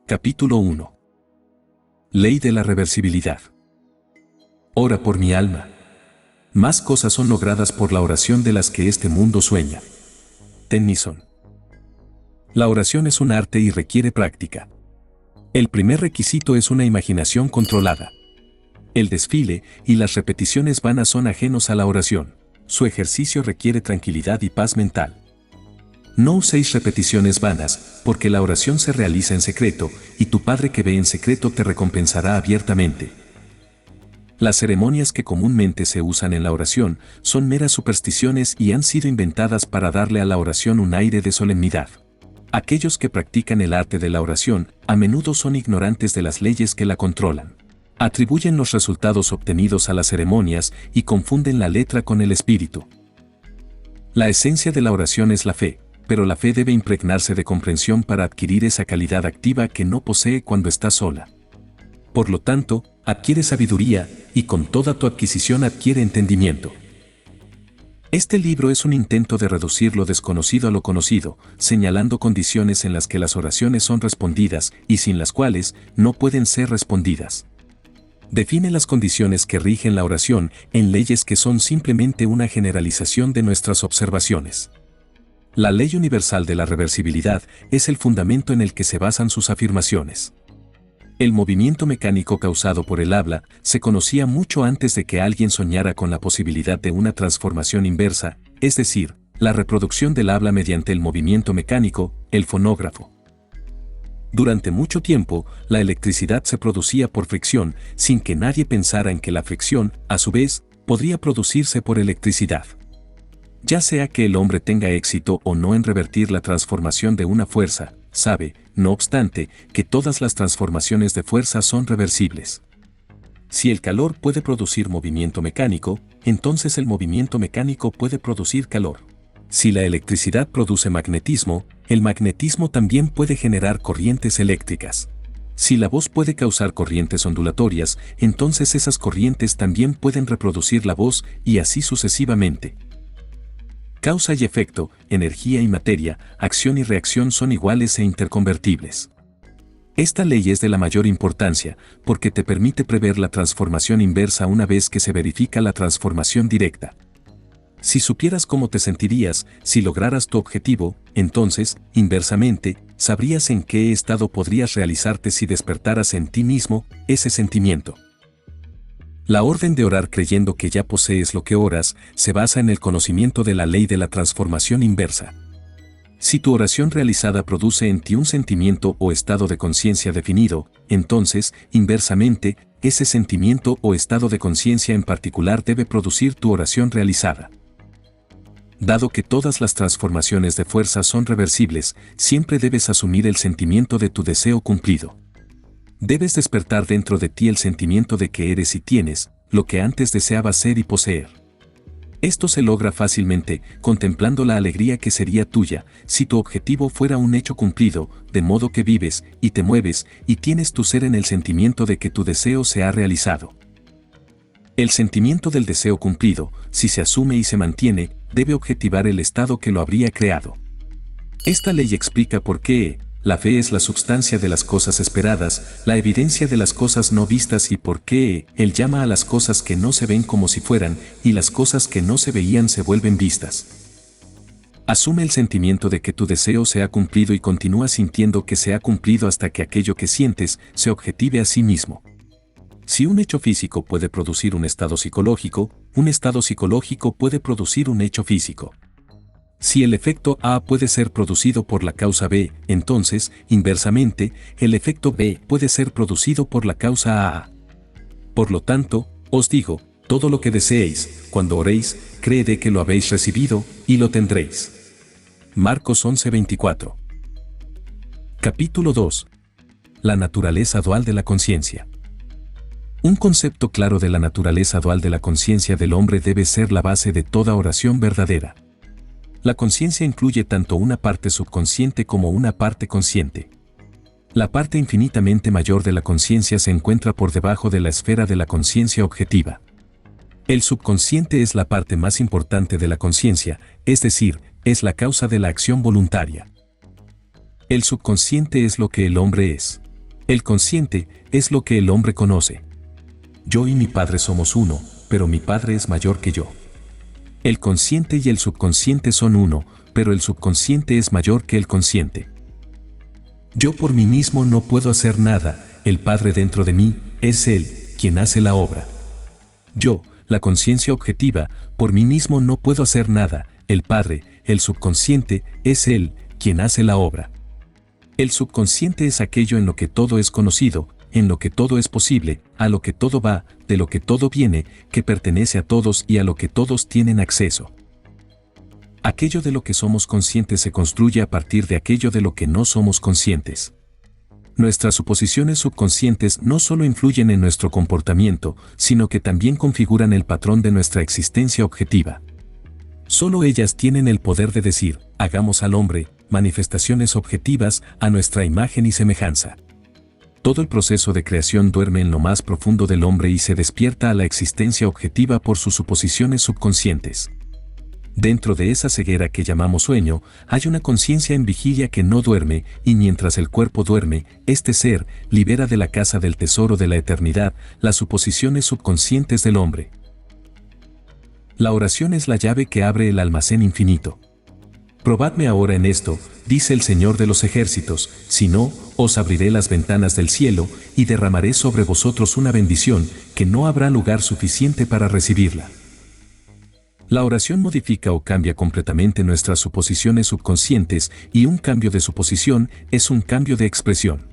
Capítulo 1. Ley de la reversibilidad. Ora por mi alma. Más cosas son logradas por la oración de las que este mundo sueña. Tennyson. La oración es un arte y requiere práctica. El primer requisito es una imaginación controlada. El desfile y las repeticiones vanas son ajenos a la oración. Su ejercicio requiere tranquilidad y paz mental. No uséis repeticiones vanas, porque la oración se realiza en secreto, y tu Padre que ve en secreto te recompensará abiertamente. Las ceremonias que comúnmente se usan en la oración son meras supersticiones y han sido inventadas para darle a la oración un aire de solemnidad. Aquellos que practican el arte de la oración a menudo son ignorantes de las leyes que la controlan. Atribuyen los resultados obtenidos a las ceremonias y confunden la letra con el espíritu. La esencia de la oración es la fe, pero la fe debe impregnarse de comprensión para adquirir esa calidad activa que no posee cuando está sola. Por lo tanto, adquiere sabiduría, y con toda tu adquisición adquiere entendimiento. Este libro es un intento de reducir lo desconocido a lo conocido, señalando condiciones en las que las oraciones son respondidas y sin las cuales no pueden ser respondidas. Define las condiciones que rigen la oración en leyes que son simplemente una generalización de nuestras observaciones. La ley universal de la reversibilidad es el fundamento en el que se basan sus afirmaciones. El movimiento mecánico causado por el habla se conocía mucho antes de que alguien soñara con la posibilidad de una transformación inversa, es decir, la reproducción del habla mediante el movimiento mecánico, el fonógrafo. Durante mucho tiempo, la electricidad se producía por fricción, sin que nadie pensara en que la fricción, a su vez, podría producirse por electricidad. Ya sea que el hombre tenga éxito o no en revertir la transformación de una fuerza, sabe, no obstante, que todas las transformaciones de fuerza son reversibles. Si el calor puede producir movimiento mecánico, entonces el movimiento mecánico puede producir calor. Si la electricidad produce magnetismo, el magnetismo también puede generar corrientes eléctricas. Si la voz puede causar corrientes ondulatorias, entonces esas corrientes también pueden reproducir la voz y así sucesivamente. Causa y efecto, energía y materia, acción y reacción son iguales e interconvertibles. Esta ley es de la mayor importancia, porque te permite prever la transformación inversa una vez que se verifica la transformación directa. Si supieras cómo te sentirías si lograras tu objetivo, entonces, inversamente, sabrías en qué estado podrías realizarte si despertaras en ti mismo ese sentimiento. La orden de orar creyendo que ya posees lo que oras se basa en el conocimiento de la ley de la transformación inversa. Si tu oración realizada produce en ti un sentimiento o estado de conciencia definido, entonces, inversamente, ese sentimiento o estado de conciencia en particular debe producir tu oración realizada. Dado que todas las transformaciones de fuerza son reversibles, siempre debes asumir el sentimiento de tu deseo cumplido. Debes despertar dentro de ti el sentimiento de que eres y tienes lo que antes deseabas ser y poseer. Esto se logra fácilmente, contemplando la alegría que sería tuya si tu objetivo fuera un hecho cumplido, de modo que vives y te mueves y tienes tu ser en el sentimiento de que tu deseo se ha realizado. El sentimiento del deseo cumplido, si se asume y se mantiene, debe objetivar el estado que lo habría creado. Esta ley explica por qué la fe es la substancia de las cosas esperadas, la evidencia de las cosas no vistas y por qué Él llama a las cosas que no se ven como si fueran, y las cosas que no se veían se vuelven vistas. Asume el sentimiento de que tu deseo se ha cumplido y continúa sintiendo que se ha cumplido hasta que aquello que sientes se objetive a sí mismo. Si un hecho físico puede producir un estado psicológico puede producir un hecho físico. Si el efecto A puede ser producido por la causa B, entonces, inversamente, el efecto B puede ser producido por la causa A. Por lo tanto, os digo, todo lo que deseéis, cuando oréis, creed que lo habéis recibido, y lo tendréis. Marcos 11:24. Capítulo 2. La naturaleza dual de la conciencia. Un concepto claro de la naturaleza dual de la conciencia del hombre debe ser la base de toda oración verdadera. La conciencia incluye tanto una parte subconsciente como una parte consciente. La parte infinitamente mayor de la conciencia se encuentra por debajo de la esfera de la conciencia objetiva. El subconsciente es la parte más importante de la conciencia, es decir, es la causa de la acción voluntaria. El subconsciente es lo que el hombre es. El consciente es lo que el hombre conoce. Yo y mi Padre somos uno, pero mi Padre es mayor que yo. El consciente y el subconsciente son uno, pero el subconsciente es mayor que el consciente. Yo por mí mismo no puedo hacer nada, el Padre dentro de mí es Él quien hace la obra. Yo, la conciencia objetiva, por mí mismo no puedo hacer nada, el Padre, el subconsciente, es Él quien hace la obra. El subconsciente es aquello en lo que todo es conocido, en lo que todo es posible, a lo que todo va, de lo que todo viene, que pertenece a todos y a lo que todos tienen acceso. Aquello de lo que somos conscientes se construye a partir de aquello de lo que no somos conscientes. Nuestras suposiciones subconscientes no solo influyen en nuestro comportamiento, sino que también configuran el patrón de nuestra existencia objetiva. Solo ellas tienen el poder de decir, hagamos al hombre, manifestaciones objetivas a nuestra imagen y semejanza. Todo el proceso de creación duerme en lo más profundo del hombre y se despierta a la existencia objetiva por sus suposiciones subconscientes. Dentro de esa ceguera que llamamos sueño, hay una conciencia en vigilia que no duerme, y mientras el cuerpo duerme, este ser libera de la casa del tesoro de la eternidad las suposiciones subconscientes del hombre. La oración es la llave que abre el almacén infinito. Probadme ahora en esto, dice el Señor de los ejércitos, si no, os abriré las ventanas del cielo y derramaré sobre vosotros una bendición que no habrá lugar suficiente para recibirla. La oración modifica o cambia completamente nuestras suposiciones subconscientes y un cambio de suposición es un cambio de expresión.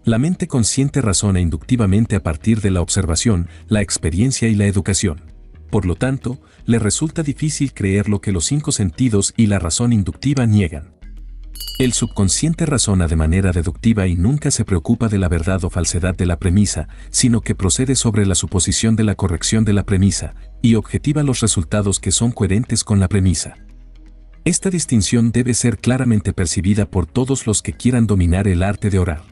La mente consciente razona inductivamente a partir de la observación, la experiencia y la educación. Por lo tanto, le resulta difícil creer lo que los 5 sentidos y la razón inductiva niegan. El subconsciente razona de manera deductiva y nunca se preocupa de la verdad o falsedad de la premisa, sino que procede sobre la suposición de la corrección de la premisa, y objetiva los resultados que son coherentes con la premisa. Esta distinción debe ser claramente percibida por todos los que quieran dominar el arte de orar.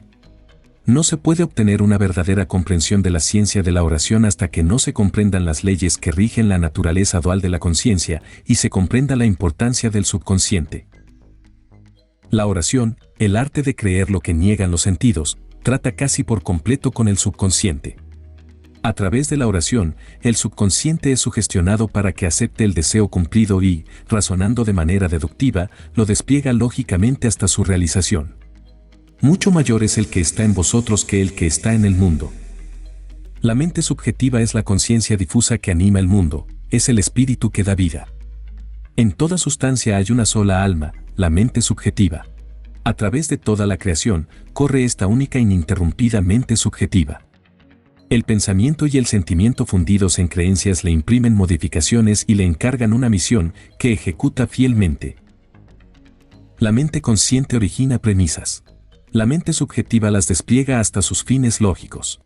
No se puede obtener una verdadera comprensión de la ciencia de la oración hasta que no se comprendan las leyes que rigen la naturaleza dual de la conciencia y se comprenda la importancia del subconsciente. La oración, el arte de creer lo que niegan los sentidos, trata casi por completo con el subconsciente. A través de la oración, el subconsciente es sugestionado para que acepte el deseo cumplido y, razonando de manera deductiva, lo despliega lógicamente hasta su realización. Mucho mayor es el que está en vosotros que el que está en el mundo. La mente subjetiva es la conciencia difusa que anima el mundo, es el espíritu que da vida. En toda sustancia hay una sola alma, la mente subjetiva. A través de toda la creación, corre esta única e ininterrumpida mente subjetiva. El pensamiento y el sentimiento fundidos en creencias le imprimen modificaciones y le encargan una misión que ejecuta fielmente. La mente consciente origina premisas. La mente subjetiva las despliega hasta sus fines lógicos.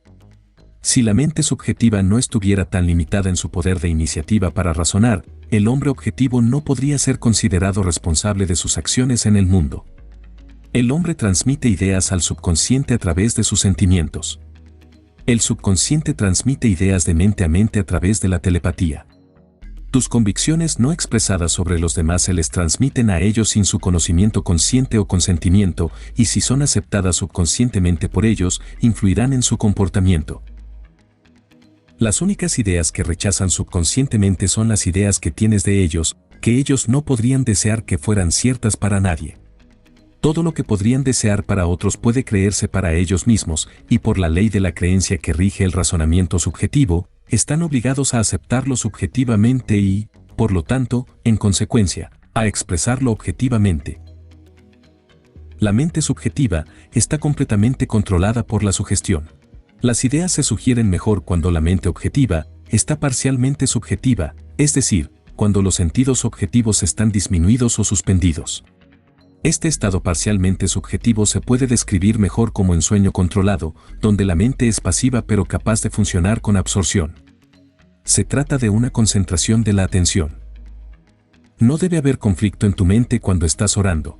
Si la mente subjetiva no estuviera tan limitada en su poder de iniciativa para razonar, el hombre objetivo no podría ser considerado responsable de sus acciones en el mundo. El hombre transmite ideas al subconsciente a través de sus sentimientos. El subconsciente transmite ideas de mente a mente a través de la telepatía. Tus convicciones no expresadas sobre los demás se les transmiten a ellos sin su conocimiento consciente o consentimiento, y si son aceptadas subconscientemente por ellos, influirán en su comportamiento. Las únicas ideas que rechazan subconscientemente son las ideas que tienes de ellos, que ellos no podrían desear que fueran ciertas para nadie. Todo lo que podrían desear para otros puede creerse para ellos mismos, y por la ley de la creencia que rige el razonamiento subjetivo, están obligados a aceptarlo subjetivamente y, por lo tanto, en consecuencia, a expresarlo objetivamente. La mente subjetiva está completamente controlada por la sugestión. Las ideas se sugieren mejor cuando la mente objetiva está parcialmente subjetiva, es decir, cuando los sentidos objetivos están disminuidos o suspendidos. Este estado parcialmente subjetivo se puede describir mejor como en sueño controlado, donde la mente es pasiva pero capaz de funcionar con absorción. Se trata de una concentración de la atención. No debe haber conflicto en tu mente cuando estás orando.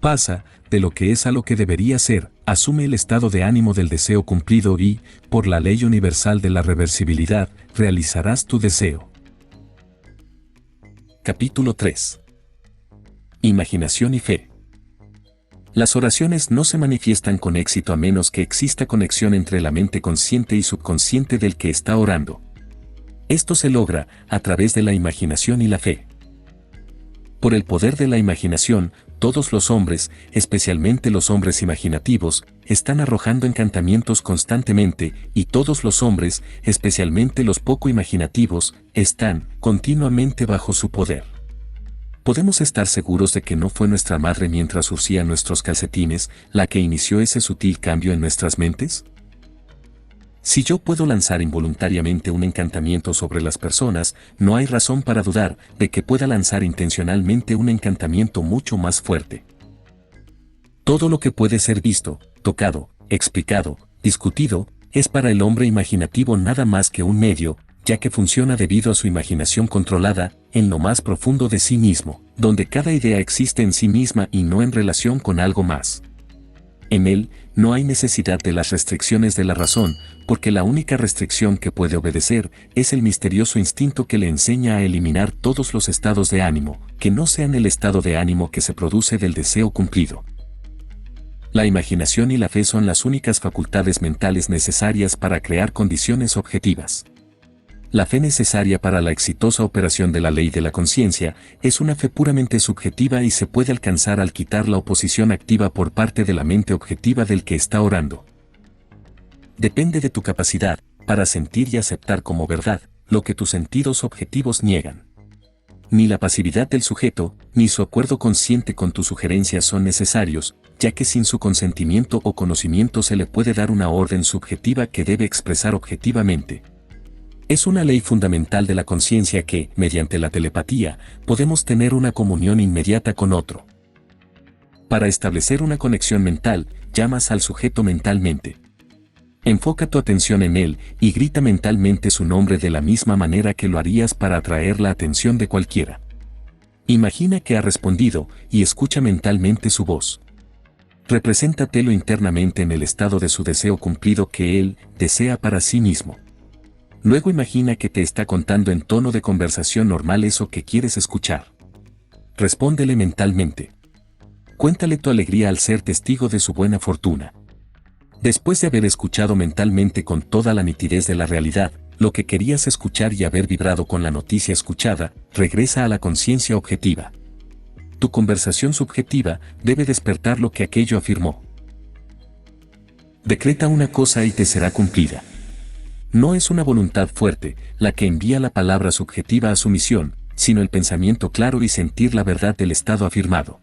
Pasa de lo que es a lo que debería ser, asume el estado de ánimo del deseo cumplido y, por la ley universal de la reversibilidad, realizarás tu deseo. Capítulo 3. Imaginación y fe. Las oraciones no se manifiestan con éxito a menos que exista conexión entre la mente consciente y subconsciente del que está orando. Esto se logra a través de la imaginación y la fe. Por el poder de la imaginación, todos los hombres, especialmente los hombres imaginativos, están arrojando encantamientos constantemente, y todos los hombres, especialmente los poco imaginativos, están continuamente bajo su poder. ¿Podemos estar seguros de que no fue nuestra madre mientras surcía nuestros calcetines la que inició ese sutil cambio en nuestras mentes? Si yo puedo lanzar involuntariamente un encantamiento sobre las personas, no hay razón para dudar de que pueda lanzar intencionalmente un encantamiento mucho más fuerte. Todo lo que puede ser visto, tocado, explicado, discutido, es para el hombre imaginativo nada más que un medio, ya que funciona debido a su imaginación controlada, en lo más profundo de sí mismo, donde cada idea existe en sí misma y no en relación con algo más. En él, no hay necesidad de las restricciones de la razón, porque la única restricción que puede obedecer es el misterioso instinto que le enseña a eliminar todos los estados de ánimo, que no sean el estado de ánimo que se produce del deseo cumplido. La imaginación y la fe son las únicas facultades mentales necesarias para crear condiciones objetivas. La fe necesaria para la exitosa operación de la ley de la conciencia es una fe puramente subjetiva y se puede alcanzar al quitar la oposición activa por parte de la mente objetiva del que está orando. Depende de tu capacidad para sentir y aceptar como verdad lo que tus sentidos objetivos niegan. Ni la pasividad del sujeto, ni su acuerdo consciente con tus sugerencias son necesarios, ya que sin su consentimiento o conocimiento se le puede dar una orden subjetiva que debe expresar objetivamente. Es una ley fundamental de la conciencia que, mediante la telepatía, podemos tener una comunión inmediata con otro. Para establecer una conexión mental, llamas al sujeto mentalmente. Enfoca tu atención en él y grita mentalmente su nombre de la misma manera que lo harías para atraer la atención de cualquiera. Imagina que ha respondido y escucha mentalmente su voz. Represéntatelo internamente en el estado de su deseo cumplido que él desea para sí mismo. Luego imagina que te está contando en tono de conversación normal eso que quieres escuchar. Respóndele mentalmente. Cuéntale tu alegría al ser testigo de su buena fortuna. Después de haber escuchado mentalmente con toda la nitidez de la realidad, lo que querías escuchar y haber vibrado con la noticia escuchada, regresa a la conciencia objetiva. Tu conversación subjetiva debe despertar lo que aquello afirmó. Decreta una cosa y te será cumplida. No es una voluntad fuerte la que envía la palabra subjetiva a su misión, sino el pensamiento claro y sentir la verdad del estado afirmado.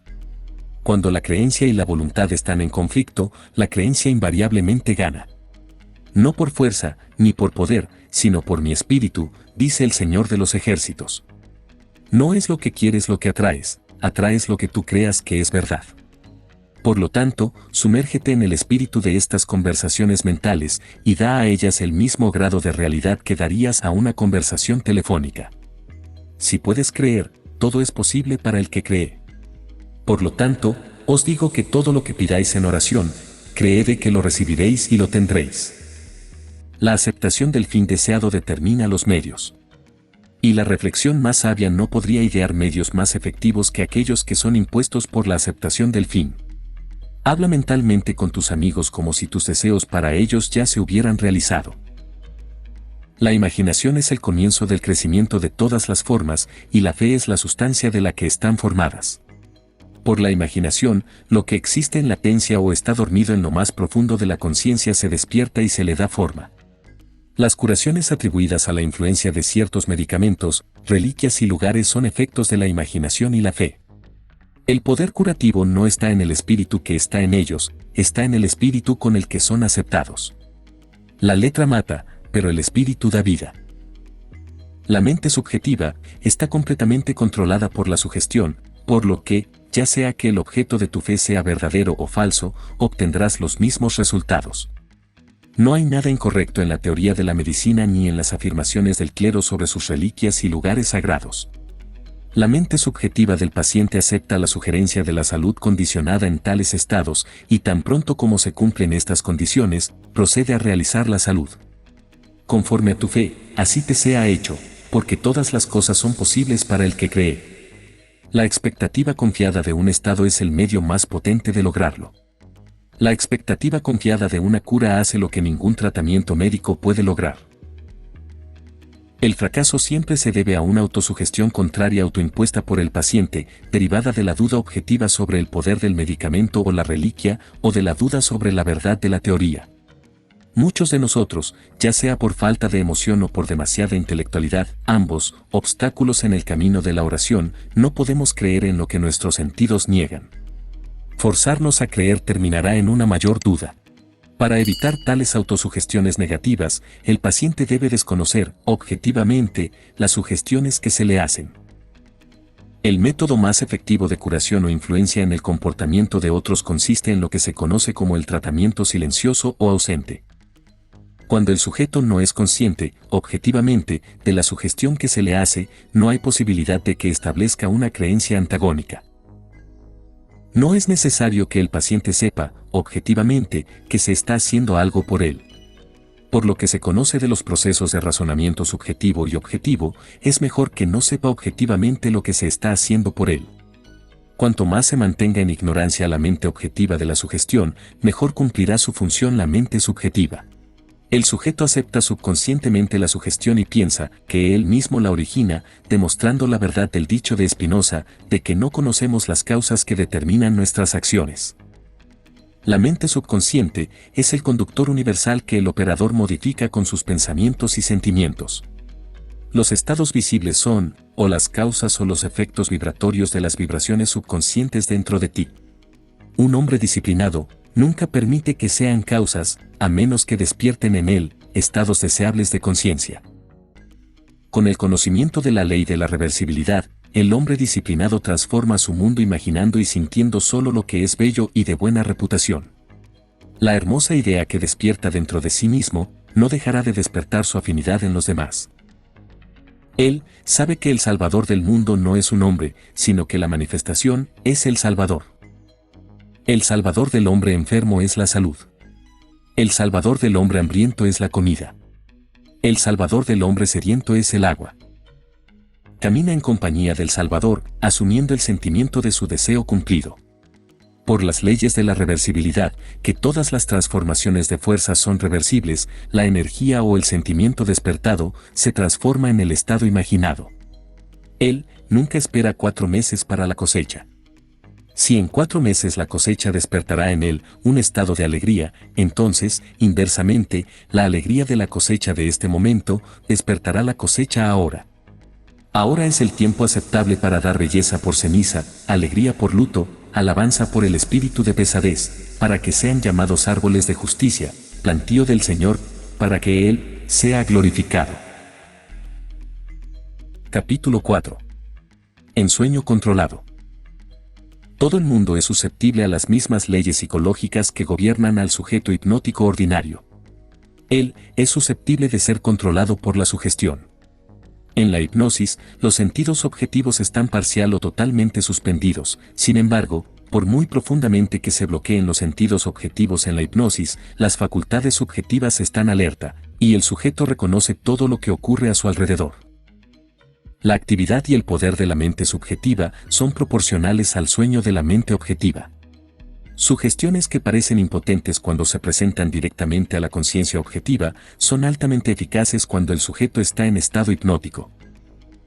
Cuando la creencia y la voluntad están en conflicto, la creencia invariablemente gana. No por fuerza, ni por poder, sino por mi espíritu, dice el Señor de los ejércitos. No es lo que quieres lo que atraes, atraes lo que tú creas que es verdad. Por lo tanto, sumérgete en el espíritu de estas conversaciones mentales y da a ellas el mismo grado de realidad que darías a una conversación telefónica. Si puedes creer, todo es posible para el que cree. Por lo tanto, os digo que todo lo que pidáis en oración, creed que lo recibiréis y lo tendréis. La aceptación del fin deseado determina los medios. Y la reflexión más sabia no podría idear medios más efectivos que aquellos que son impuestos por la aceptación del fin. Habla mentalmente con tus amigos como si tus deseos para ellos ya se hubieran realizado. La imaginación es el comienzo del crecimiento de todas las formas y la fe es la sustancia de la que están formadas. Por la imaginación, lo que existe en latencia o está dormido en lo más profundo de la conciencia se despierta y se le da forma. Las curaciones atribuidas a la influencia de ciertos medicamentos, reliquias y lugares son efectos de la imaginación y la fe. El poder curativo no está en el espíritu que está en ellos, está en el espíritu con el que son aceptados. La letra mata, pero el espíritu da vida. La mente subjetiva está completamente controlada por la sugestión, por lo que, ya sea que el objeto de tu fe sea verdadero o falso, obtendrás los mismos resultados. No hay nada incorrecto en la teoría de la medicina ni en las afirmaciones del clero sobre sus reliquias y lugares sagrados. La mente subjetiva del paciente acepta la sugerencia de la salud condicionada en tales estados, y tan pronto como se cumplen estas condiciones, procede a realizar la salud. Conforme a tu fe, así te sea hecho, porque todas las cosas son posibles para el que cree. La expectativa confiada de un estado es el medio más potente de lograrlo. La expectativa confiada de una cura hace lo que ningún tratamiento médico puede lograr. El fracaso siempre se debe a una autosugestión contraria autoimpuesta por el paciente, derivada de la duda objetiva sobre el poder del medicamento o la reliquia, o de la duda sobre la verdad de la teoría. Muchos de nosotros, ya sea por falta de emoción o por demasiada intelectualidad, ambos, obstáculos en el camino de la oración, no podemos creer en lo que nuestros sentidos niegan. Forzarnos a creer terminará en una mayor duda. Para evitar tales autosugestiones negativas, el paciente debe desconocer, objetivamente, las sugestiones que se le hacen. El método más efectivo de curación o influencia en el comportamiento de otros consiste en lo que se conoce como el tratamiento silencioso o ausente. Cuando el sujeto no es consciente, objetivamente, de la sugestión que se le hace, no hay posibilidad de que establezca una creencia antagónica. No es necesario que el paciente sepa, objetivamente, que se está haciendo algo por él. Por lo que se conoce de los procesos de razonamiento subjetivo y objetivo, es mejor que no sepa objetivamente lo que se está haciendo por él. Cuanto más se mantenga en ignorancia la mente objetiva de la sugestión, mejor cumplirá su función la mente subjetiva. El sujeto acepta subconscientemente la sugestión y piensa que él mismo la origina, demostrando la verdad del dicho de Spinoza, de que no conocemos las causas que determinan nuestras acciones. La mente subconsciente es el conductor universal que el operador modifica con sus pensamientos y sentimientos. Los estados visibles son, o las causas o los efectos vibratorios de las vibraciones subconscientes dentro de ti. Un hombre disciplinado nunca permite que sean causas, a menos que despierten en él estados deseables de conciencia. Con el conocimiento de la ley de la reversibilidad, el hombre disciplinado transforma su mundo imaginando y sintiendo solo lo que es bello y de buena reputación. La hermosa idea que despierta dentro de sí mismo, no dejará de despertar su afinidad en los demás. Él sabe que el Salvador del mundo no es un hombre, sino que la manifestación es el Salvador. El Salvador del hombre enfermo es la salud. El Salvador del hombre hambriento es la comida. El Salvador del hombre sediento es el agua. Camina en compañía del Salvador, asumiendo el sentimiento de su deseo cumplido. Por las leyes de la reversibilidad, que todas las transformaciones de fuerzas son reversibles, la energía o el sentimiento despertado se transforma en el estado imaginado. Él nunca espera 4 meses para la cosecha. Si en 4 meses la cosecha despertará en él un estado de alegría, entonces, inversamente, la alegría de la cosecha de este momento despertará la cosecha ahora. Ahora es el tiempo aceptable para dar belleza por ceniza, alegría por luto, alabanza por el espíritu de pesadez, para que sean llamados árboles de justicia, plantío del Señor, para que Él sea glorificado. Capítulo 4. Ensueño controlado. Todo el mundo es susceptible a las mismas leyes psicológicas que gobiernan al sujeto hipnótico ordinario. Él es susceptible de ser controlado por la sugestión. En la hipnosis, los sentidos objetivos están parcial o totalmente suspendidos. Sin embargo, por muy profundamente que se bloqueen los sentidos objetivos en la hipnosis, las facultades subjetivas están alerta, y el sujeto reconoce todo lo que ocurre a su alrededor. La actividad y el poder de la mente subjetiva son proporcionales al sueño de la mente objetiva. Sugestiones que parecen impotentes cuando se presentan directamente a la conciencia objetiva son altamente eficaces cuando el sujeto está en estado hipnótico.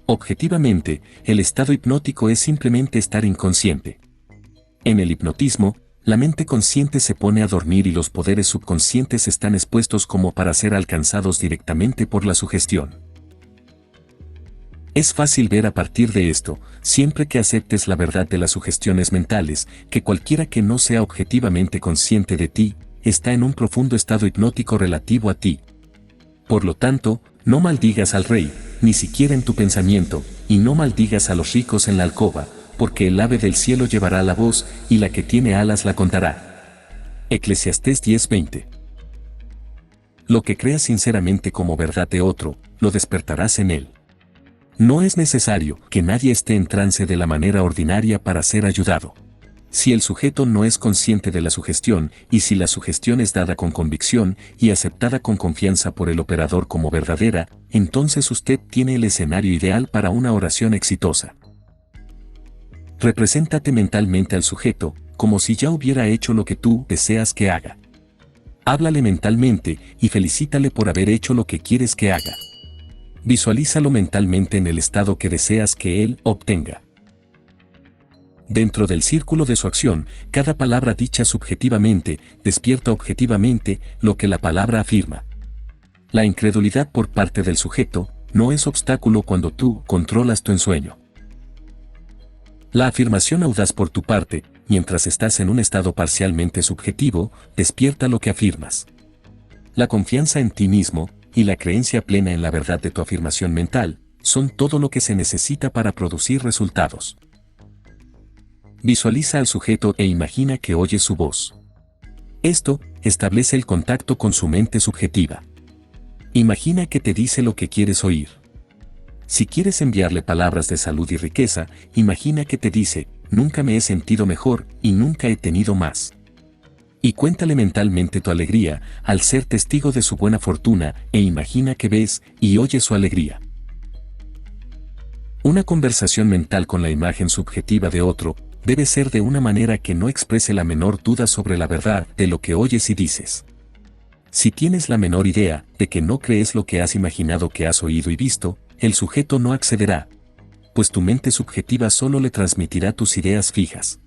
Objetivamente, el estado hipnótico es simplemente estar inconsciente. En el hipnotismo, la mente consciente se pone a dormir y los poderes subconscientes están expuestos como para ser alcanzados directamente por la sugestión. Es fácil ver a partir de esto, siempre que aceptes la verdad de las sugestiones mentales, que cualquiera que no sea objetivamente consciente de ti, está en un profundo estado hipnótico relativo a ti. Por lo tanto, no maldigas al rey, ni siquiera en tu pensamiento, y no maldigas a los ricos en la alcoba, porque el ave del cielo llevará la voz, y la que tiene alas la contará. Eclesiastés 10:20. Lo que creas sinceramente como verdad de otro, lo despertarás en él. No es necesario que nadie esté en trance de la manera ordinaria para ser ayudado. Si el sujeto no es consciente de la sugestión, y si la sugestión es dada con convicción y aceptada con confianza por el operador como verdadera, entonces usted tiene el escenario ideal para una oración exitosa. Represéntate mentalmente al sujeto, como si ya hubiera hecho lo que tú deseas que haga. Háblale mentalmente y felicítale por haber hecho lo que quieres que haga. Visualízalo mentalmente en el estado que deseas que él obtenga. Dentro del círculo de su acción, cada palabra dicha subjetivamente despierta objetivamente lo que la palabra afirma. La incredulidad por parte del sujeto no es obstáculo cuando tú controlas tu ensueño. La afirmación audaz por tu parte, mientras estás en un estado parcialmente subjetivo, despierta lo que afirmas. La confianza en ti mismo y la creencia plena en la verdad de tu afirmación mental son todo lo que se necesita para producir resultados. Visualiza al sujeto e imagina que oyes su voz. Esto establece el contacto con su mente subjetiva. Imagina que te dice lo que quieres oír. Si quieres enviarle palabras de salud y riqueza, imagina que te dice, nunca me he sentido mejor y nunca he tenido más. Y cuéntale mentalmente tu alegría al ser testigo de su buena fortuna e imagina que ves y oyes su alegría. Una conversación mental con la imagen subjetiva de otro debe ser de una manera que no exprese la menor duda sobre la verdad de lo que oyes y dices. Si tienes la menor idea de que no crees lo que has imaginado que has oído y visto, el sujeto no accederá, pues tu mente subjetiva solo le transmitirá tus ideas fijas.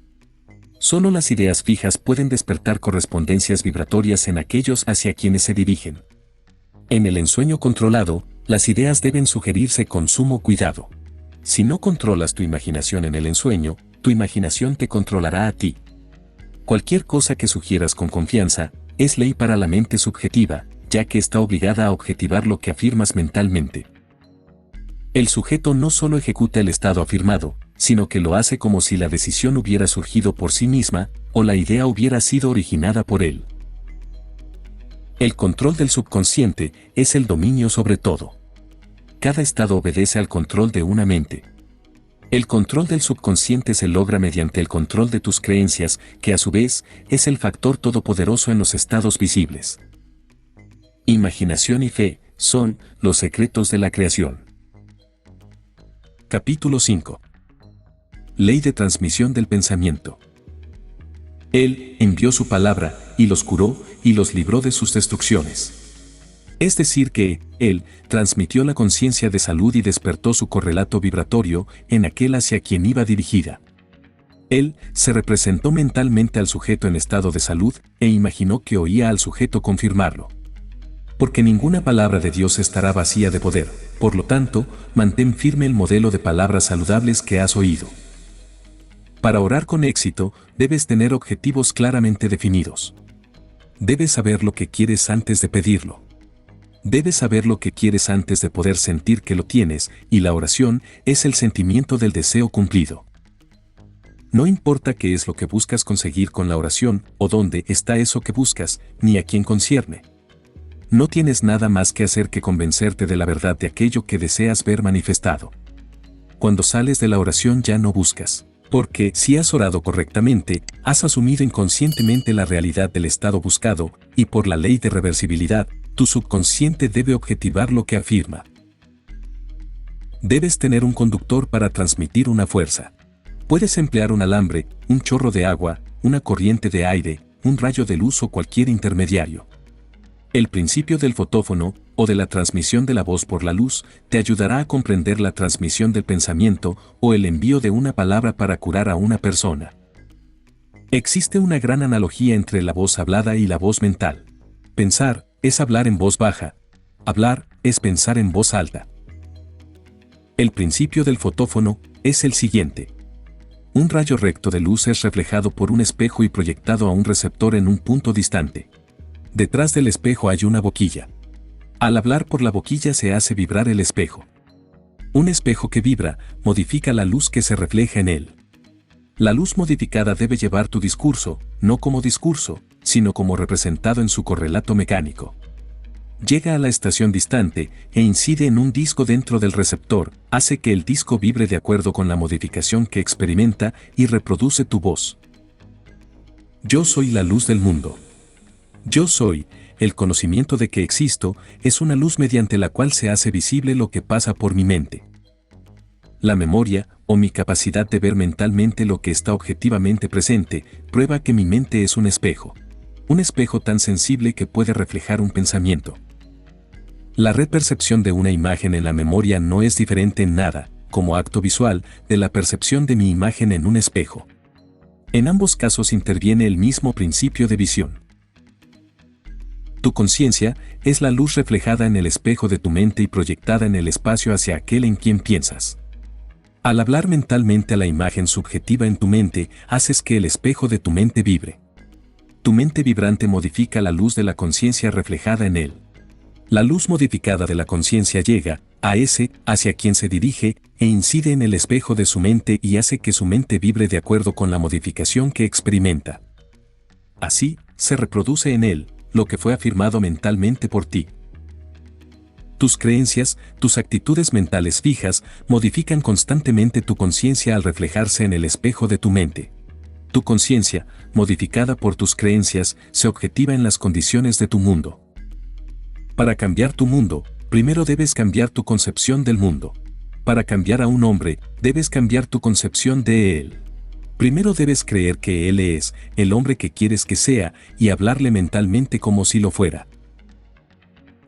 Solo las ideas fijas pueden despertar correspondencias vibratorias en aquellos hacia quienes se dirigen. En el ensueño controlado, las ideas deben sugerirse con sumo cuidado. Si no controlas tu imaginación en el ensueño, tu imaginación te controlará a ti. Cualquier cosa que sugieras con confianza, es ley para la mente subjetiva, ya que está obligada a objetivar lo que afirmas mentalmente. El sujeto no solo ejecuta el estado afirmado, sino que lo hace como si la decisión hubiera surgido por sí misma, o la idea hubiera sido originada por él. El control del subconsciente es el dominio sobre todo. Cada estado obedece al control de una mente. El control del subconsciente se logra mediante el control de tus creencias, que a su vez es el factor todopoderoso en los estados visibles. Imaginación y fe son los secretos de la creación. Capítulo 5. Ley de transmisión del pensamiento. Él envió su palabra, y los curó, y los libró de sus destrucciones. Es decir que, Él transmitió la conciencia de salud y despertó su correlato vibratorio en aquel hacia quien iba dirigida. Él se representó mentalmente al sujeto en estado de salud e imaginó que oía al sujeto confirmarlo. Porque ninguna palabra de Dios estará vacía de poder, por lo tanto, mantén firme el modelo de palabras saludables que has oído. Para orar con éxito, debes tener objetivos claramente definidos. Debes saber lo que quieres antes de pedirlo. Debes saber lo que quieres antes de poder sentir que lo tienes, y la oración es el sentimiento del deseo cumplido. No importa qué es lo que buscas conseguir con la oración, o dónde está eso que buscas, ni a quién concierne. No tienes nada más que hacer que convencerte de la verdad de aquello que deseas ver manifestado. Cuando sales de la oración ya no buscas, porque si has orado correctamente, has asumido inconscientemente la realidad del estado buscado, y por la ley de reversibilidad, tu subconsciente debe objetivar lo que afirma. Debes tener un conductor para transmitir una fuerza. Puedes emplear un alambre, un chorro de agua, una corriente de aire, un rayo de luz o cualquier intermediario. El principio del fotófono, o de la transmisión de la voz por la luz, te ayudará a comprender la transmisión del pensamiento o el envío de una palabra para curar a una persona. Existe una gran analogía entre la voz hablada y la voz mental. Pensar es hablar en voz baja. Hablar es pensar en voz alta. El principio del fotófono es el siguiente. Un rayo recto de luz es reflejado por un espejo y proyectado a un receptor en un punto distante. Detrás del espejo hay una boquilla. Al hablar por la boquilla se hace vibrar el espejo. Un espejo que vibra modifica la luz que se refleja en él. La luz modificada debe llevar tu discurso, no como discurso, sino como representado en su correlato mecánico. Llega a la estación distante e incide en un disco dentro del receptor, hace que el disco vibre de acuerdo con la modificación que experimenta y reproduce tu voz. Yo soy la luz del mundo. Yo soy, el conocimiento de que existo, es una luz mediante la cual se hace visible lo que pasa por mi mente. la memoria, o mi capacidad de ver mentalmente lo que está objetivamente presente, prueba que mi mente es un espejo. Un espejo tan sensible que puede reflejar un pensamiento. La repercepción de una imagen en la memoria no es diferente en nada, como acto visual, de la percepción de mi imagen en un espejo. En ambos casos interviene el mismo principio de visión. Tu conciencia es la luz reflejada en el espejo de tu mente y proyectada en el espacio hacia aquel en quien piensas. Al hablar mentalmente a la imagen subjetiva en tu mente, haces que el espejo de tu mente vibre. Tu mente vibrante modifica la luz de la conciencia reflejada en él. La luz modificada de la conciencia llega a ese hacia quien se dirige e incide en el espejo de su mente y hace que su mente vibre de acuerdo con la modificación que experimenta. Así, se reproduce en él lo que fue afirmado mentalmente por ti. Tus creencias, tus actitudes mentales fijas, modifican constantemente tu conciencia al reflejarse en el espejo de tu mente. Tu conciencia, modificada por tus creencias, se objetiva en las condiciones de tu mundo. Para cambiar tu mundo, primero debes cambiar tu concepción del mundo. Para cambiar a un hombre, debes cambiar tu concepción de él. Primero debes creer que él es el hombre que quieres que sea y hablarle mentalmente como si lo fuera.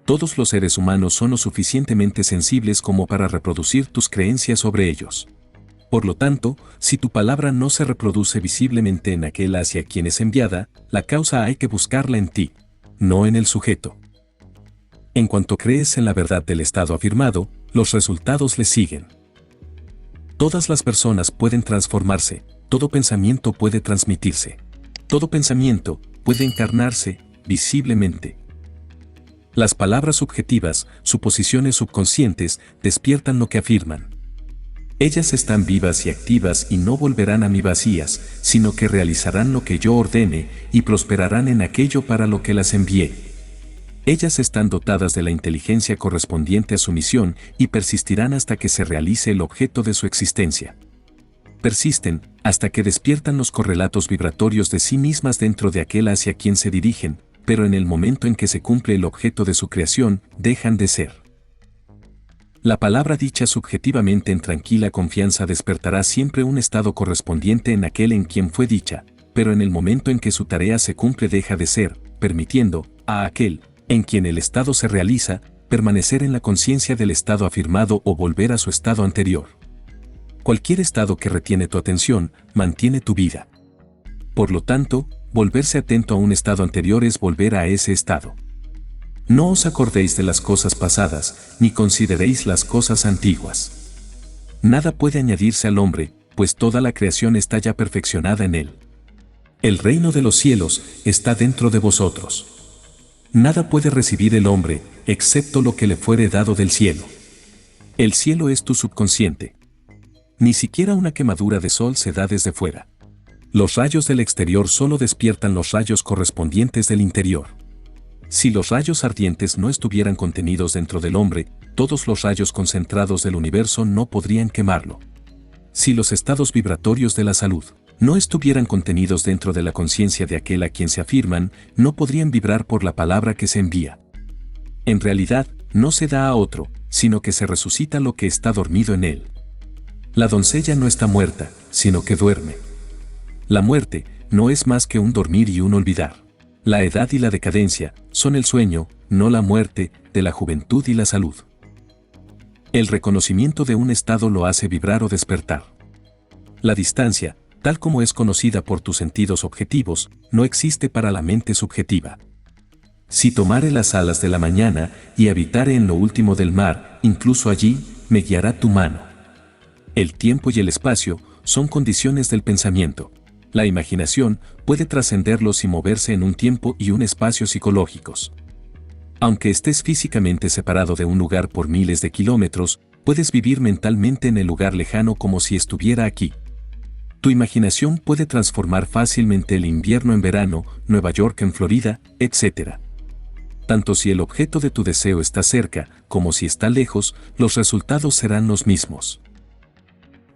Todos los seres humanos son lo suficientemente sensibles como para reproducir tus creencias sobre ellos. Por lo tanto, si tu palabra no se reproduce visiblemente en aquel hacia quien es enviada, la causa hay que buscarla en ti, no en el sujeto. En cuanto crees en la verdad del estado afirmado, los resultados le siguen. Todas las personas pueden transformarse, todo pensamiento puede transmitirse. Todo pensamiento puede encarnarse visiblemente. Las palabras subjetivas, suposiciones subconscientes, despiertan lo que afirman. Ellas están vivas y activas y no volverán a mí vacías, sino que realizarán lo que yo ordene y prosperarán en aquello para lo que las envié. Ellas están dotadas de la inteligencia correspondiente a su misión y persistirán hasta que se realice el objeto de su existencia. Persisten hasta que despiertan los correlatos vibratorios de sí mismas dentro de aquel hacia quien se dirigen, pero en el momento en que se cumple el objeto de su creación, dejan de ser. La palabra dicha subjetivamente en tranquila confianza despertará siempre un estado correspondiente en aquel en quien fue dicha, pero en el momento en que su tarea se cumple deja de ser, permitiendo a aquel en quien el estado se realiza, permanecer en la conciencia del estado afirmado o volver a su estado anterior. Cualquier estado que retiene tu atención, mantiene tu vida. Por lo tanto, volverse atento a un estado anterior es volver a ese estado. No os acordéis de las cosas pasadas, ni consideréis las cosas antiguas. Nada puede añadirse al hombre, pues toda la creación está ya perfeccionada en él. El reino de los cielos está dentro de vosotros. Nada puede recibir el hombre, excepto lo que le fuere dado del cielo. El cielo es tu subconsciente. Ni siquiera una quemadura de sol se da desde fuera. Los rayos del exterior solo despiertan los rayos correspondientes del interior. Si los rayos ardientes no estuvieran contenidos dentro del hombre, todos los rayos concentrados del universo no podrían quemarlo. Si los estados vibratorios de la salud no estuvieran contenidos dentro de la conciencia de aquel a quien se afirman, no podrían vibrar por la palabra que se envía. En realidad, no se da a otro, sino que se resucita lo que está dormido en él. La doncella no está muerta, sino que duerme. La muerte no es más que un dormir y un olvidar. La edad y la decadencia son el sueño, no la muerte, de la juventud y la salud. El reconocimiento de un estado lo hace vibrar o despertar. La distancia, tal como es conocida por tus sentidos objetivos, no existe para la mente subjetiva. Si tomare las alas de la mañana y habitare en lo último del mar, incluso allí me guiará tu mano. El tiempo y el espacio son condiciones del pensamiento. La imaginación puede trascenderlos y moverse en un tiempo y un espacio psicológicos. Aunque estés físicamente separado de un lugar por miles de kilómetros, puedes vivir mentalmente en el lugar lejano como si estuviera aquí. Tu imaginación puede transformar fácilmente el invierno en verano, Nueva York en Florida, etc. Tanto si el objeto de tu deseo está cerca, como si está lejos, los resultados serán los mismos.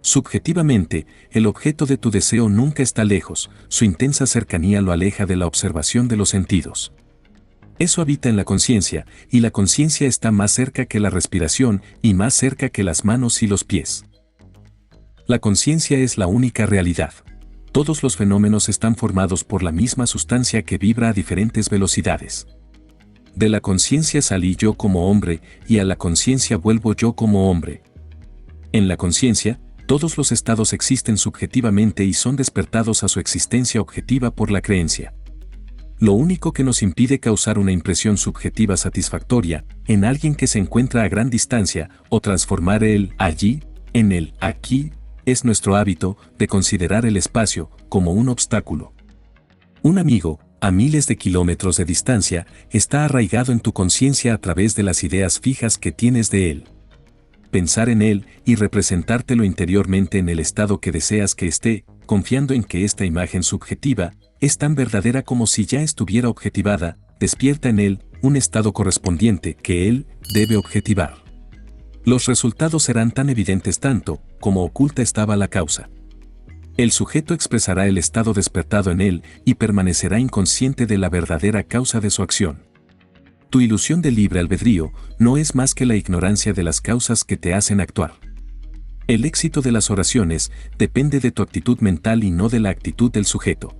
Subjetivamente, el objeto de tu deseo nunca está lejos, su intensa cercanía lo aleja de la observación de los sentidos. Eso habita en la conciencia, y la conciencia está más cerca que la respiración y más cerca que las manos y los pies. La conciencia es la única realidad. Todos los fenómenos están formados por la misma sustancia que vibra a diferentes velocidades. De la conciencia salí yo como hombre y a la conciencia vuelvo yo como hombre. En la conciencia, todos los estados existen subjetivamente y son despertados a su existencia objetiva por la creencia. Lo único que nos impide causar una impresión subjetiva satisfactoria en alguien que se encuentra a gran distancia o transformar el allí en el aquí es nuestro hábito de considerar el espacio como un obstáculo. Un amigo, a miles de kilómetros de distancia, está arraigado en tu conciencia a través de las ideas fijas que tienes de él. Pensar en él y representártelo interiormente en el estado que deseas que esté, confiando en que esta imagen subjetiva es tan verdadera como si ya estuviera objetivada, despierta en él un estado correspondiente que él debe objetivar. Los resultados serán tan evidentes tanto como oculta estaba la causa. El sujeto expresará el estado despertado en él y permanecerá inconsciente de la verdadera causa de su acción. Tu ilusión de libre albedrío no es más que la ignorancia de las causas que te hacen actuar. El éxito de las oraciones depende de tu actitud mental y no de la actitud del sujeto.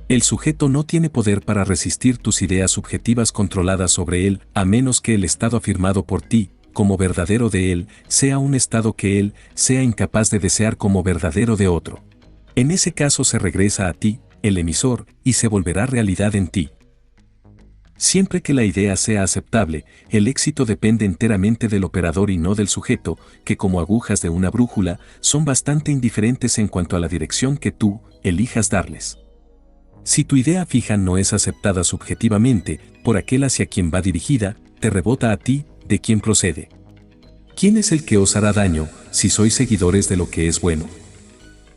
El sujeto no tiene poder para resistir tus ideas subjetivas controladas sobre él, a menos que el estado afirmado por ti, como verdadero de él, sea un estado que él sea incapaz de desear como verdadero de otro. En ese caso se regresa a ti, el emisor, y se volverá realidad en ti. Siempre que la idea sea aceptable, el éxito depende enteramente del operador y no del sujeto, que como agujas de una brújula, son bastante indiferentes en cuanto a la dirección que tú elijas darles. Si tu idea fija no es aceptada subjetivamente por aquel hacia quien va dirigida, te rebota a ti, de quien procede. ¿Quién es el que os hará daño, si sois seguidores de lo que es bueno?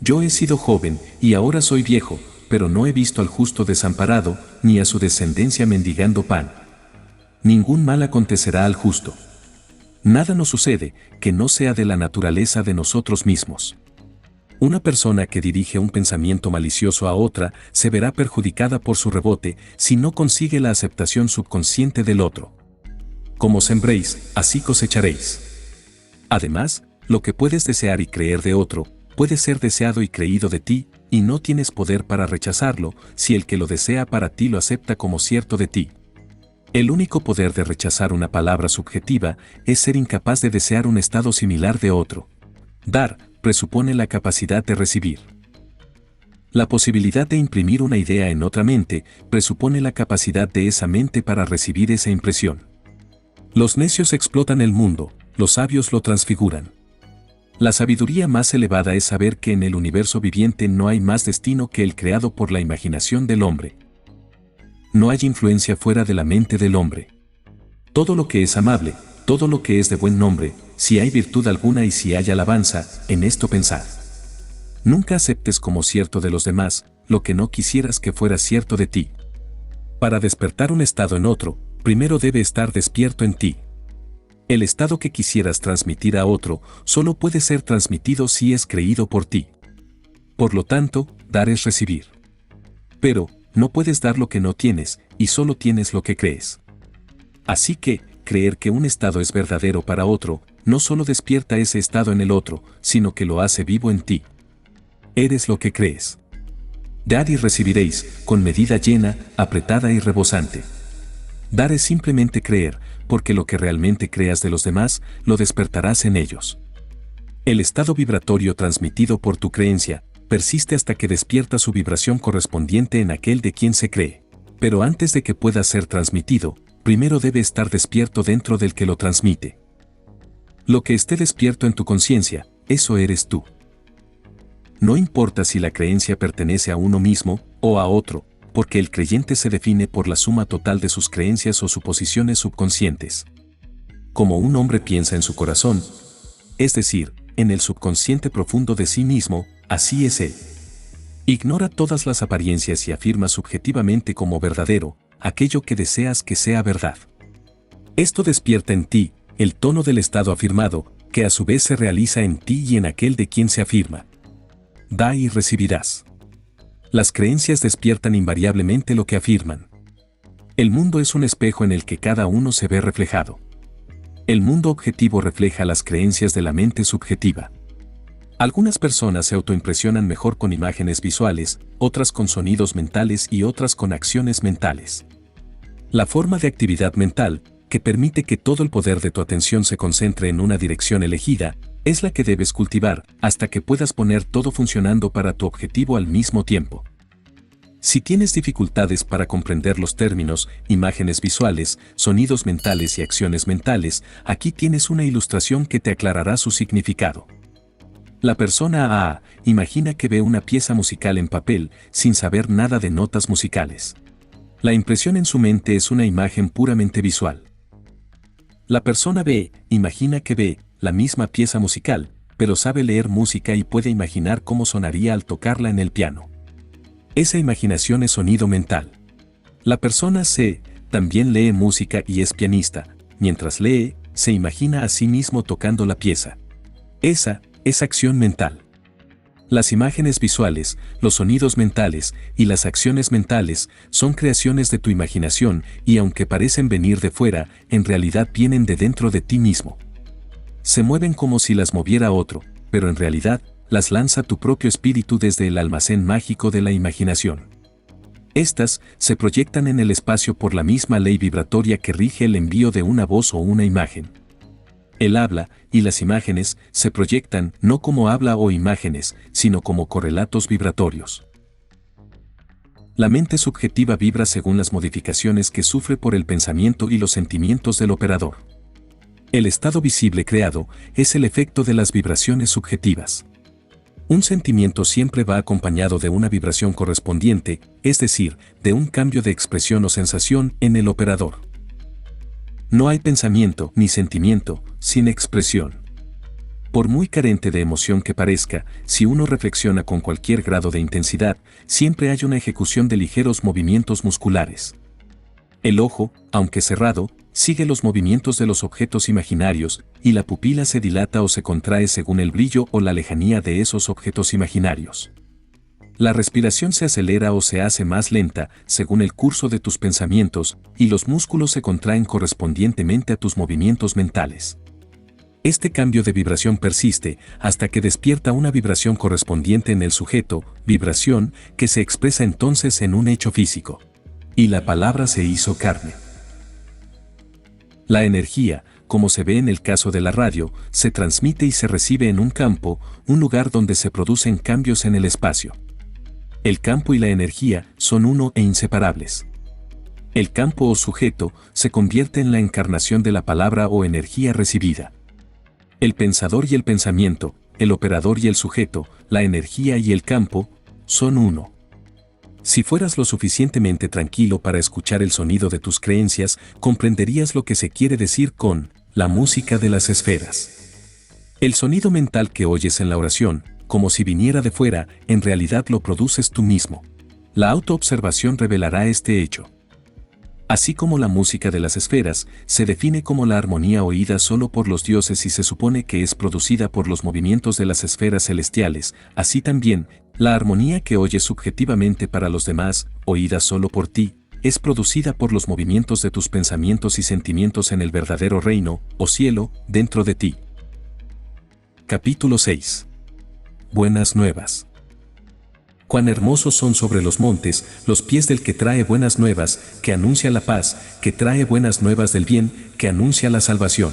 Yo he sido joven, y ahora soy viejo, pero no he visto al justo desamparado, ni a su descendencia mendigando pan. Ningún mal acontecerá al justo. Nada nos sucede, que no sea de la naturaleza de nosotros mismos. Una persona que dirige un pensamiento malicioso a otra, se verá perjudicada por su rebote, si no consigue la aceptación subconsciente del otro. Como sembréis, así cosecharéis. Además, lo que puedes desear y creer de otro, puede ser deseado y creído de ti, y no tienes poder para rechazarlo, si el que lo desea para ti lo acepta como cierto de ti. El único poder de rechazar una palabra subjetiva es ser incapaz de desear un estado similar de otro. Dar presupone la capacidad de recibir. La posibilidad de imprimir una idea en otra mente presupone la capacidad de esa mente para recibir esa impresión. Los necios explotan el mundo, los sabios lo transfiguran. La sabiduría más elevada es saber que en el universo viviente no hay más destino que el creado por la imaginación del hombre. No hay influencia fuera de la mente del hombre. Todo lo que es amable, todo lo que es de buen nombre, si hay virtud alguna y si hay alabanza, en esto pensad. Nunca aceptes como cierto de los demás lo que no quisieras que fuera cierto de ti. Para despertar un estado en otro, primero debe estar despierto en ti. El estado que quisieras transmitir a otro solo puede ser transmitido si es creído por ti. Por lo tanto, dar es recibir. Pero, no puedes dar lo que no tienes, y solo tienes lo que crees. Así que, creer que un estado es verdadero para otro, no solo despierta ese estado en el otro, sino que lo hace vivo en ti. Eres lo que crees. Dad y recibiréis, con medida llena, apretada y rebosante. Dar es simplemente creer, porque lo que realmente creas de los demás, lo despertarás en ellos. El estado vibratorio transmitido por tu creencia, persiste hasta que despierta su vibración correspondiente en aquel de quien se cree. Pero antes de que pueda ser transmitido, primero debe estar despierto dentro del que lo transmite. Lo que esté despierto en tu conciencia, eso eres tú. No importa si la creencia pertenece a uno mismo o a otro, porque el creyente se define por la suma total de sus creencias o suposiciones subconscientes. Como un hombre piensa en su corazón, es decir, en el subconsciente profundo de sí mismo, así es él. Ignora todas las apariencias y afirma subjetivamente como verdadero aquello que deseas que sea verdad. Esto despierta en ti el tono del estado afirmado, que a su vez se realiza en ti y en aquel de quien se afirma. Da y recibirás. Las creencias despiertan invariablemente lo que afirman. El mundo es un espejo en el que cada uno se ve reflejado. El mundo objetivo refleja las creencias de la mente subjetiva. Algunas personas se autoimpresionan mejor con imágenes visuales, otras con sonidos mentales y otras con acciones mentales. La forma de actividad mental, que permite que todo el poder de tu atención se concentre en una dirección elegida, es la que debes cultivar hasta que puedas poner todo funcionando para tu objetivo al mismo tiempo. Si tienes dificultades para comprender los términos, imágenes visuales, sonidos mentales y acciones mentales, aquí tienes una ilustración que te aclarará su significado. La persona A imagina que ve una pieza musical en papel sin saber nada de notas musicales. La impresión en su mente es una imagen puramente visual. La persona B imagina que ve la misma pieza musical, pero sabe leer música y puede imaginar cómo sonaría al tocarla en el piano. Esa imaginación es sonido mental. La persona C también lee música y es pianista. Mientras lee, se imagina a sí mismo tocando la pieza. Esa es acción mental. Las imágenes visuales, los sonidos mentales y las acciones mentales son creaciones de tu imaginación y aunque parecen venir de fuera, en realidad vienen de dentro de ti mismo. Se mueven como si las moviera otro, pero en realidad, las lanza tu propio espíritu desde el almacén mágico de la imaginación. Estas se proyectan en el espacio por la misma ley vibratoria que rige el envío de una voz o una imagen. El habla y las imágenes se proyectan no como habla o imágenes, sino como correlatos vibratorios. La mente subjetiva vibra según las modificaciones que sufre por el pensamiento y los sentimientos del operador. El estado visible creado es el efecto de las vibraciones subjetivas. Un sentimiento siempre va acompañado de una vibración correspondiente, es decir, de un cambio de expresión o sensación en el operador. No hay pensamiento ni sentimiento sin expresión. Por muy carente de emoción que parezca, si uno reflexiona con cualquier grado de intensidad, siempre hay una ejecución de ligeros movimientos musculares. El ojo, aunque cerrado, sigue los movimientos de los objetos imaginarios, y la pupila se dilata o se contrae según el brillo o la lejanía de esos objetos imaginarios. La respiración se acelera o se hace más lenta según el curso de tus pensamientos, y los músculos se contraen correspondientemente a tus movimientos mentales. Este cambio de vibración persiste hasta que despierta una vibración correspondiente en el sujeto, vibración que se expresa entonces en un hecho físico. Y la palabra se hizo carne. La energía, como se ve en el caso de la radio, se transmite y se recibe en un campo, un lugar donde se producen cambios en el espacio. El campo y la energía son uno e inseparables. El campo o sujeto se convierte en la encarnación de la palabra o energía recibida. El pensador y el pensamiento, el operador y el sujeto, la energía y el campo, son uno. Si fueras lo suficientemente tranquilo para escuchar el sonido de tus creencias, comprenderías lo que se quiere decir con la música de las esferas. El sonido mental que oyes en la oración, como si viniera de fuera, en realidad lo produces tú mismo. La autoobservación revelará este hecho. Así como la música de las esferas se define como la armonía oída solo por los dioses y se supone que es producida por los movimientos de las esferas celestiales, así también, la armonía que oyes subjetivamente para los demás, oída solo por ti, es producida por los movimientos de tus pensamientos y sentimientos en el verdadero reino, o cielo, dentro de ti. Capítulo 6. Buenas nuevas. Cuán hermosos son sobre los montes los pies del que trae buenas nuevas, que anuncia la paz, que trae buenas nuevas del bien, que anuncia la salvación.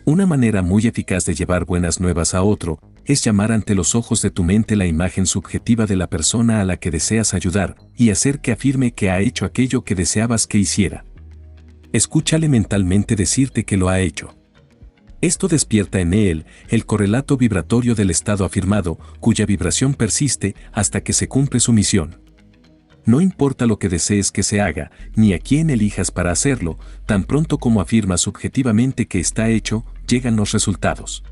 Una manera muy eficaz de llevar buenas nuevas a otro es llamar ante los ojos de tu mente la imagen subjetiva de la persona a la que deseas ayudar y hacer que afirme que ha hecho aquello que deseabas que hiciera. Escúchale mentalmente decirte que lo ha hecho. Esto despierta en él el correlato vibratorio del estado afirmado, cuya vibración persiste hasta que se cumple su misión. No importa lo que desees que se haga, ni a quién elijas para hacerlo, tan pronto como afirmas subjetivamente que está hecho, llegan los resultados.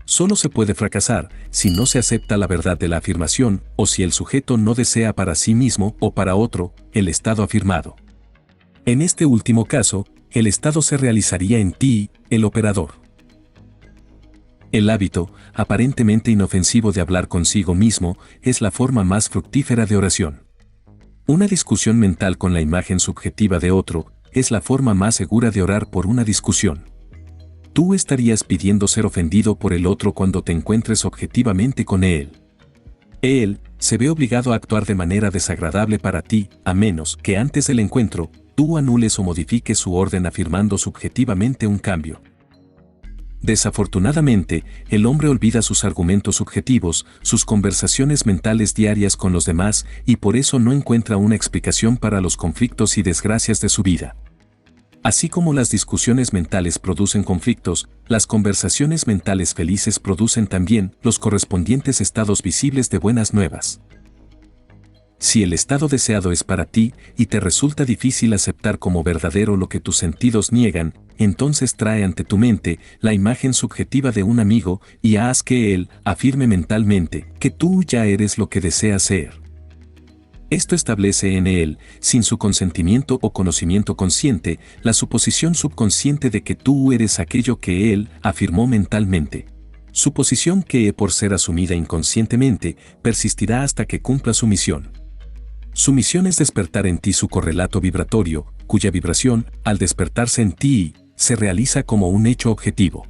Solo se puede fracasar si no se acepta la verdad de la afirmación o si el sujeto no desea para sí mismo o para otro el estado afirmado. En este último caso, el estado se realizaría en ti, el operador. El hábito, aparentemente inofensivo de hablar consigo mismo, es la forma más fructífera de oración. Una discusión mental con la imagen subjetiva de otro es la forma más segura de orar por una discusión. Tú estarías pidiendo ser ofendido por el otro cuando te encuentres objetivamente con él. Él se ve obligado a actuar de manera desagradable para ti, a menos que antes del encuentro, tú anules o modifiques su orden afirmando subjetivamente un cambio. Desafortunadamente, el hombre olvida sus argumentos subjetivos, sus conversaciones mentales diarias con los demás, y por eso no encuentra una explicación para los conflictos y desgracias de su vida. Así como las discusiones mentales producen conflictos, las conversaciones mentales felices producen también los correspondientes estados visibles de buenas nuevas. Si el estado deseado es para ti y te resulta difícil aceptar como verdadero lo que tus sentidos niegan, entonces trae ante tu mente la imagen subjetiva de un amigo y haz que él afirme mentalmente que tú ya eres lo que deseas ser. Esto establece en él, sin su consentimiento o conocimiento consciente, la suposición subconsciente de que tú eres aquello que él afirmó mentalmente. Suposición que, por ser asumida inconscientemente, persistirá hasta que cumpla su misión. Su misión es despertar en ti su correlato vibratorio, cuya vibración, al despertarse en ti, se realiza como un hecho objetivo.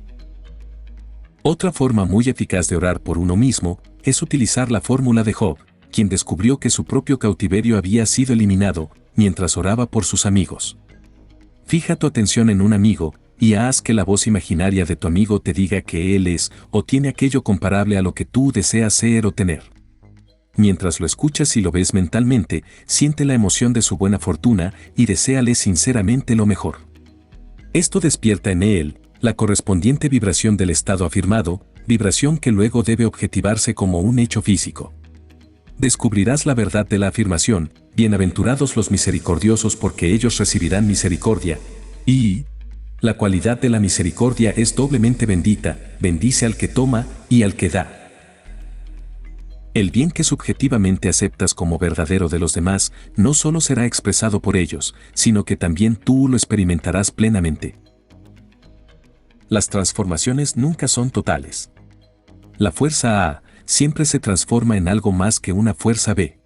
Otra forma muy eficaz de orar por uno mismo es utilizar la fórmula de Job, quien descubrió que su propio cautiverio había sido eliminado mientras oraba por sus amigos. Fija tu atención en un amigo y haz que la voz imaginaria de tu amigo te diga que él es o tiene aquello comparable a lo que tú deseas ser o tener. Mientras lo escuchas y lo ves mentalmente, siente la emoción de su buena fortuna y deséale sinceramente lo mejor. Esto despierta en él la correspondiente vibración del estado afirmado, vibración que luego debe objetivarse como un hecho físico. Descubrirás la verdad de la afirmación, bienaventurados los misericordiosos porque ellos recibirán misericordia, y la cualidad de la misericordia es doblemente bendita, bendice al que toma y al que da. El bien que subjetivamente aceptas como verdadero de los demás no solo será expresado por ellos, sino que también tú lo experimentarás plenamente. Las transformaciones nunca son totales. La fuerza A siempre se transforma en algo más que una fuerza B.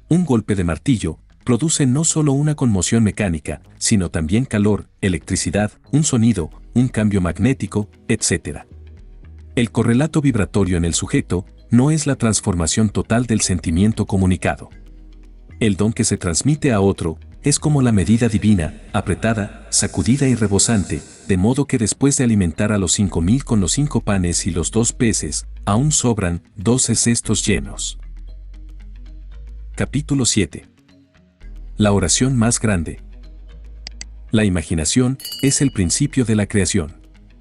Un golpe de martillo produce no solo una conmoción mecánica, sino también calor, electricidad, un sonido, un cambio magnético, etc. El correlato vibratorio en el sujeto no es la transformación total del sentimiento comunicado. El don que se transmite a otro es como la medida divina, apretada, sacudida y rebosante, de modo que después de alimentar a los 5,000 con los 5 panes y los 2 peces, aún sobran 12 cestos llenos. Capítulo 7. La oración más grande. La imaginación es el principio de la creación.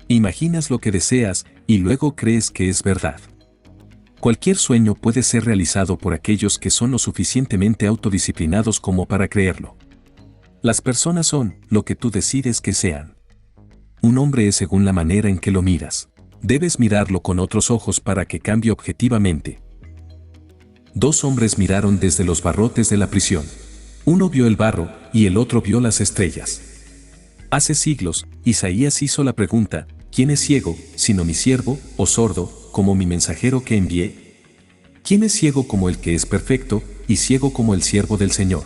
Imaginas lo que deseas y luego crees que es verdad. Cualquier sueño puede ser realizado por aquellos que son lo suficientemente autodisciplinados como para creerlo. Las personas son lo que tú decides que sean. Un hombre es según la manera en que lo miras. Debes mirarlo con otros ojos para que cambie objetivamente. 2 hombres miraron desde los barrotes de la prisión. Uno vio el barro y el otro vio las estrellas. Hace siglos, Isaías hizo la pregunta: ¿quién es ciego, sino mi siervo, o sordo, como mi mensajero que envié? ¿Quién es ciego como el que es perfecto, y ciego como el siervo del Señor?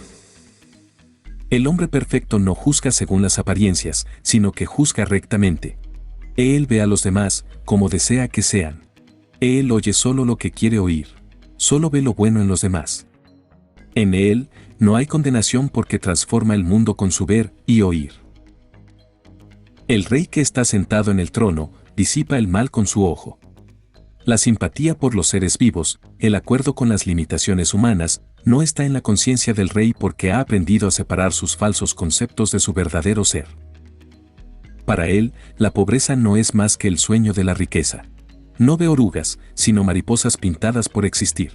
El hombre perfecto no juzga según las apariencias, sino que juzga rectamente. Él ve a los demás como desea que sean. Él oye solo lo que quiere oír. Solo ve lo bueno en los demás. En él no hay condenación porque transforma el mundo con su ver y oír. El rey que está sentado en el trono disipa el mal con su ojo. La simpatía por los seres vivos, el acuerdo con las limitaciones humanas, no está en la conciencia del rey porque ha aprendido a separar sus falsos conceptos de su verdadero ser. Para él, la pobreza no es más que el sueño de la riqueza. No ve orugas, sino mariposas pintadas por existir.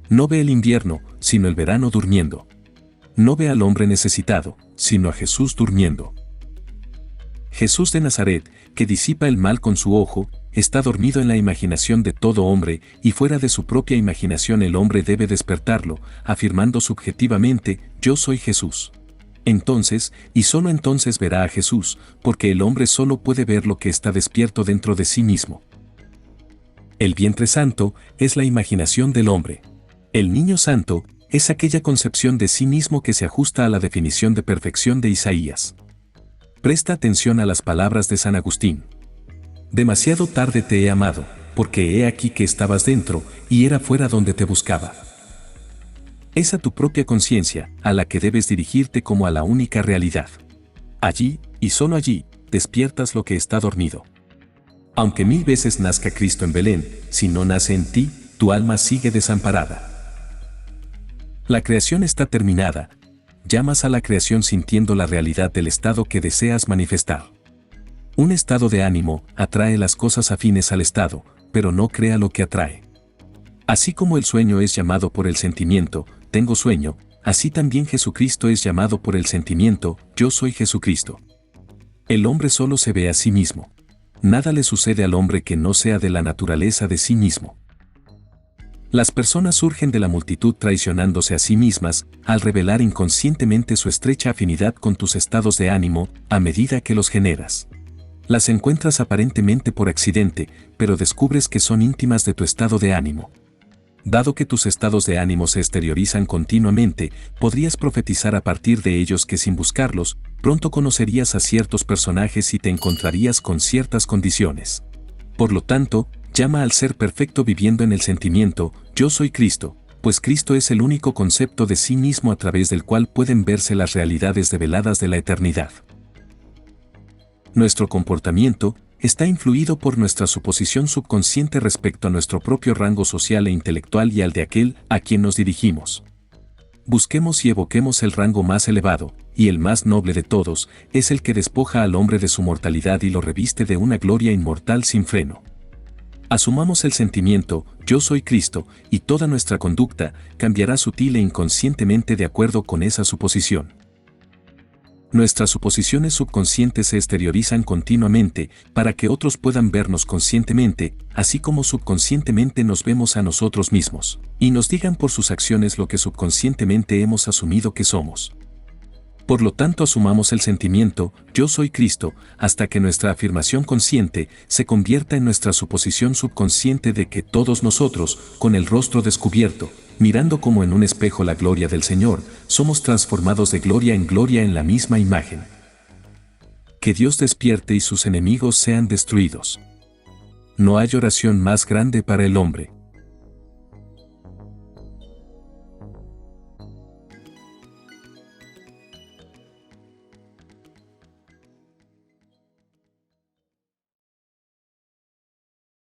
No ve el invierno, sino el verano durmiendo. No ve al hombre necesitado, sino a Jesús durmiendo. Jesús de Nazaret, que disipa el mal con su ojo, está dormido en la imaginación de todo hombre, y fuera de su propia imaginación el hombre debe despertarlo, afirmando subjetivamente: yo soy Jesús. Entonces, y solo entonces verá a Jesús, porque el hombre solo puede ver lo que está despierto dentro de sí mismo. El vientre santo es la imaginación del hombre. El niño santo es aquella concepción de sí mismo que se ajusta a la definición de perfección de Isaías. Presta atención a las palabras de San Agustín. Demasiado tarde te he amado, porque he aquí que estabas dentro, y era fuera donde te buscaba. Es a tu propia conciencia, a la que debes dirigirte como a la única realidad. Allí, y solo allí, despiertas lo que está dormido. Aunque 1000 veces nazca Cristo en Belén, si no nace en ti, tu alma sigue desamparada. La creación está terminada. Llamas a la creación sintiendo la realidad del estado que deseas manifestar. Un estado de ánimo atrae las cosas afines al estado, pero no crea lo que atrae. Así como el sueño es llamado por el sentimiento, tengo sueño, así también Jesucristo es llamado por el sentimiento, yo soy Jesucristo. El hombre solo se ve a sí mismo. Nada le sucede al hombre que no sea de la naturaleza de sí mismo. Las personas surgen de la multitud traicionándose a sí mismas, al revelar inconscientemente su estrecha afinidad con tus estados de ánimo, a medida que los generas. Las encuentras aparentemente por accidente, pero descubres que son íntimas de tu estado de ánimo. Dado que tus estados de ánimo se exteriorizan continuamente, podrías profetizar a partir de ellos que sin buscarlos, pronto conocerías a ciertos personajes y te encontrarías con ciertas condiciones. Por lo tanto, llama al ser perfecto viviendo en el sentimiento, yo soy Cristo, pues Cristo es el único concepto de sí mismo a través del cual pueden verse las realidades develadas de la eternidad. Nuestro comportamiento está influido por nuestra suposición subconsciente respecto a nuestro propio rango social e intelectual y al de aquel a quien nos dirigimos. Busquemos y evoquemos el rango más elevado, y el más noble de todos, es el que despoja al hombre de su mortalidad y lo reviste de una gloria inmortal sin freno. Asumamos el sentimiento, yo soy Cristo, y toda nuestra conducta cambiará sutil e inconscientemente de acuerdo con esa suposición. Nuestras suposiciones subconscientes se exteriorizan continuamente para que otros puedan vernos conscientemente, así como subconscientemente nos vemos a nosotros mismos, y nos digan por sus acciones lo que subconscientemente hemos asumido que somos. Por lo tanto, asumamos el sentimiento, yo soy Cristo, hasta que nuestra afirmación consciente se convierta en nuestra suposición subconsciente de que todos nosotros, con el rostro descubierto, mirando como en un espejo la gloria del Señor, somos transformados de gloria en la misma imagen. Que Dios despierte y sus enemigos sean destruidos. No hay oración más grande para el hombre.